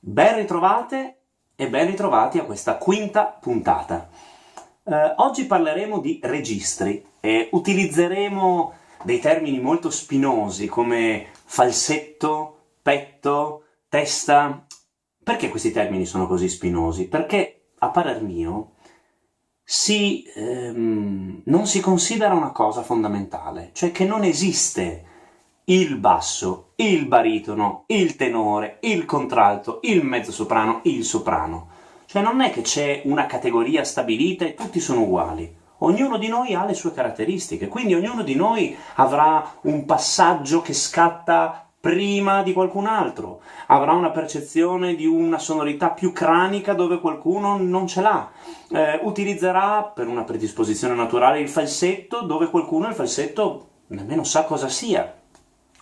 Ben ritrovate e ben ritrovati a questa quinta puntata. Oggi parleremo di registri e utilizzeremo dei termini molto spinosi come falsetto, petto, testa. Perché questi termini sono così spinosi? Perché, a parer mio, non si considera una cosa fondamentale, cioè che non esiste il basso, il baritono, il tenore, il contralto, il mezzosoprano, il soprano. Cioè non è che c'è una categoria stabilita e tutti sono uguali. Ognuno di noi ha le sue caratteristiche, quindi ognuno di noi avrà un passaggio che scatta prima di qualcun altro, avrà una percezione di una sonorità più cranica dove qualcuno non ce l'ha, utilizzerà per una predisposizione naturale il falsetto dove qualcuno il falsetto nemmeno sa cosa sia.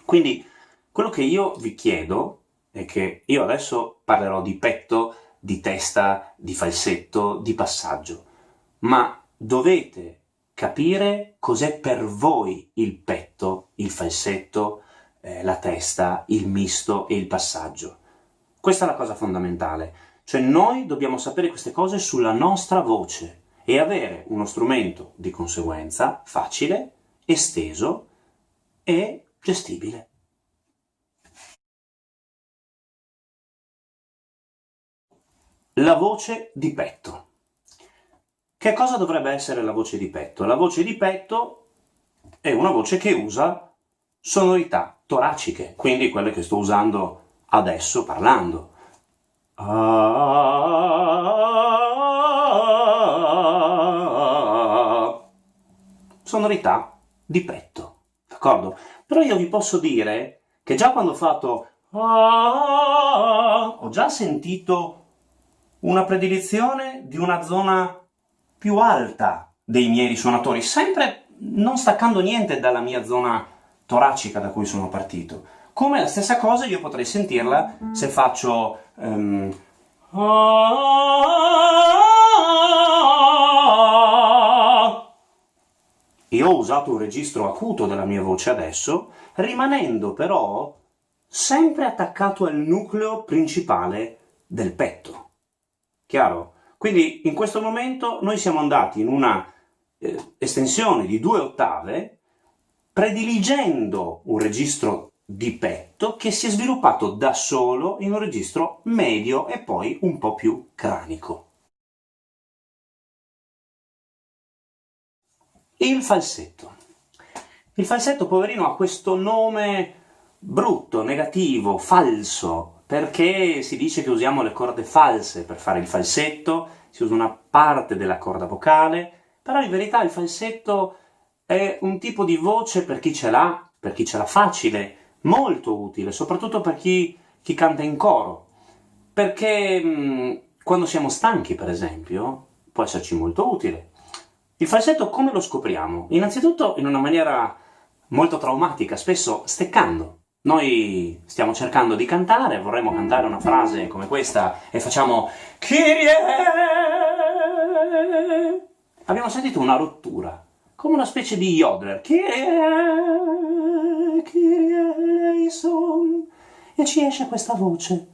Quindi quello che io vi chiedo è che io adesso parlerò di petto, di testa, di falsetto, di passaggio, ma dovete capire cos'è per voi il petto, il falsetto, la testa, il misto e il passaggio. Questa è la cosa fondamentale, cioè noi dobbiamo sapere queste cose sulla nostra voce e avere uno strumento di conseguenza facile, esteso e gestibile. La voce di petto. Che cosa dovrebbe essere la voce di petto? La voce di petto è una voce che usa sonorità toraciche, quindi quelle che sto usando adesso parlando. Sonorità di petto, d'accordo? Però io vi posso dire che già quando ho fatto ho già sentito una predilizione di una zona più alta dei miei risuonatori, sempre non staccando niente dalla mia zona toracica da cui sono partito. Come la stessa cosa io potrei sentirla se faccio e ho usato un registro acuto della mia voce adesso, rimanendo però sempre attaccato al nucleo principale del petto. Chiaro? Quindi in questo momento noi siamo andati in una estensione di 2 ottave, prediligendo un registro di petto che si è sviluppato da solo in un registro medio e poi un po' più cranico. Il falsetto. Il falsetto, poverino, ha questo nome brutto, negativo, falso, perché si dice che usiamo le corde false per fare il falsetto, si usa una parte della corda vocale, però in verità il falsetto è un tipo di voce per chi ce l'ha facile, molto utile, soprattutto per chi canta in coro, perché quando siamo stanchi, per esempio, può esserci molto utile. Il falsetto come lo scopriamo? Innanzitutto in una maniera molto traumatica, spesso steccando. Noi stiamo cercando di cantare, vorremmo cantare una frase come questa e facciamo Kyrie! Abbiamo sentito una rottura, come una specie di yodler. Kyrie, Kyrie eleison. E ci esce questa voce,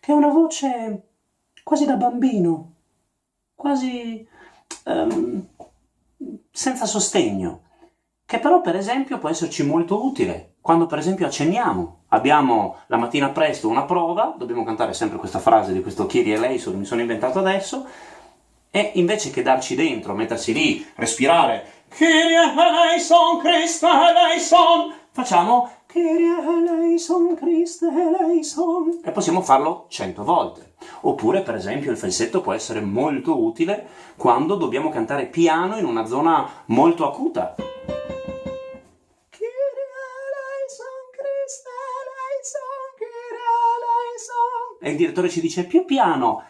che è una voce quasi da bambino, quasi senza sostegno, che però per esempio può esserci molto utile quando per esempio accenniamo, abbiamo la mattina presto una prova, dobbiamo cantare sempre questa frase di questo Kyrie eleison che mi sono inventato adesso, e invece che darci dentro, mettersi lì, respirare Kyrie eleison, Christe eleison, facciamo Kyrie eleison, Christe eleison e possiamo farlo 100 volte. Oppure, per esempio, il falsetto può essere molto utile quando dobbiamo cantare piano in una zona molto acuta. E il direttore ci dice più piano.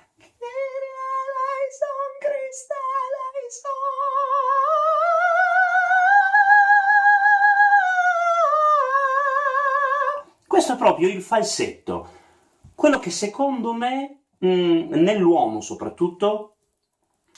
Questo è proprio il falsetto, quello che secondo me, nell'uomo soprattutto,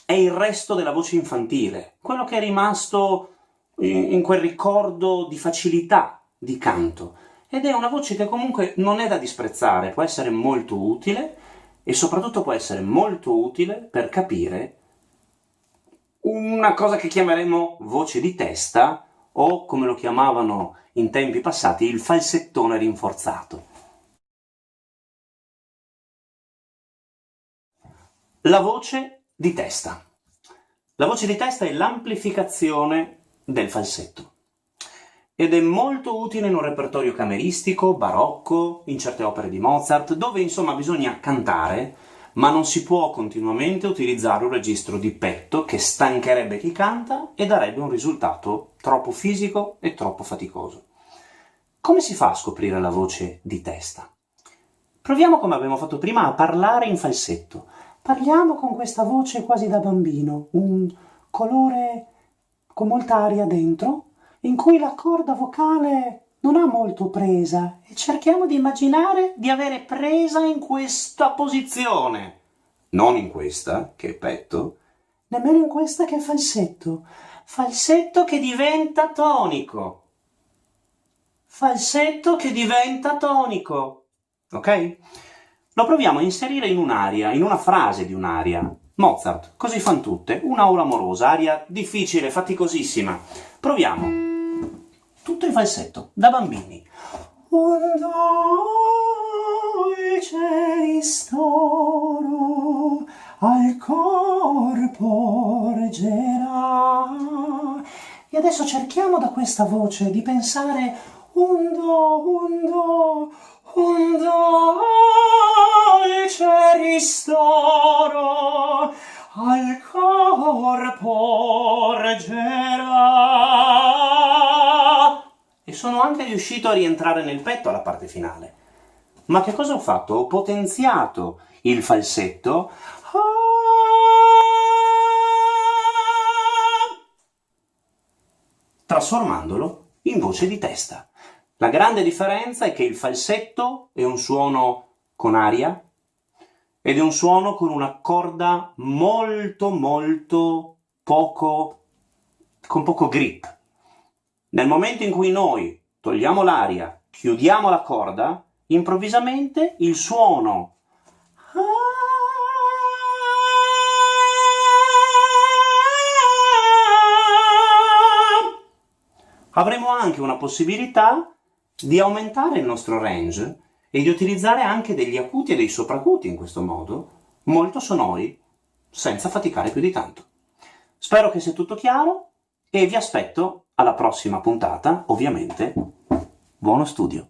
è il resto della voce infantile, quello che è rimasto in quel ricordo di facilità di canto. Ed è una voce che comunque non è da disprezzare, può essere molto utile e soprattutto può essere molto utile per capire una cosa che chiameremo voce di testa o, come lo chiamavano in tempi passati, il falsettone rinforzato. La voce di testa. La voce di testa è l'amplificazione del falsetto ed è molto utile in un repertorio cameristico, barocco, in certe opere di Mozart, dove insomma bisogna cantare, ma non si può continuamente utilizzare un registro di petto che stancherebbe chi canta e darebbe un risultato troppo fisico e troppo faticoso. Come si fa a scoprire la voce di testa? Proviamo, come abbiamo fatto prima, a parlare in falsetto. Parliamo con questa voce quasi da bambino, un colore con molta aria dentro, in cui la corda vocale non ha molto presa, e cerchiamo di immaginare di avere presa in questa posizione. Non in questa, che è petto, nemmeno in questa che è falsetto. Falsetto che diventa tonico. Falsetto che diventa tonico. Ok? Lo proviamo a inserire in un'aria, in una frase di un'aria. Mozart, così fan tutte, un'aura amorosa, aria difficile, faticosissima. Proviamo. Tutto in falsetto, da bambini. Un dolce ristoro al cor porgerà. E adesso cerchiamo da questa voce di pensare un dolce ristoro al cor porgerà. E sono anche riuscito a rientrare nel petto alla parte finale. Ma che cosa ho fatto? Ho potenziato il falsetto trasformandolo in voce di testa. La grande differenza è che il falsetto è un suono con aria ed è un suono con una corda molto poco, con poco grip. Nel momento in cui noi togliamo l'aria, chiudiamo la corda, improvvisamente il suono avremo anche una possibilità di aumentare il nostro range e di utilizzare anche degli acuti e dei sopracuti in questo modo, molto sonori, senza faticare più di tanto. Spero che sia tutto chiaro e vi aspetto alla prossima puntata, ovviamente. Buono studio!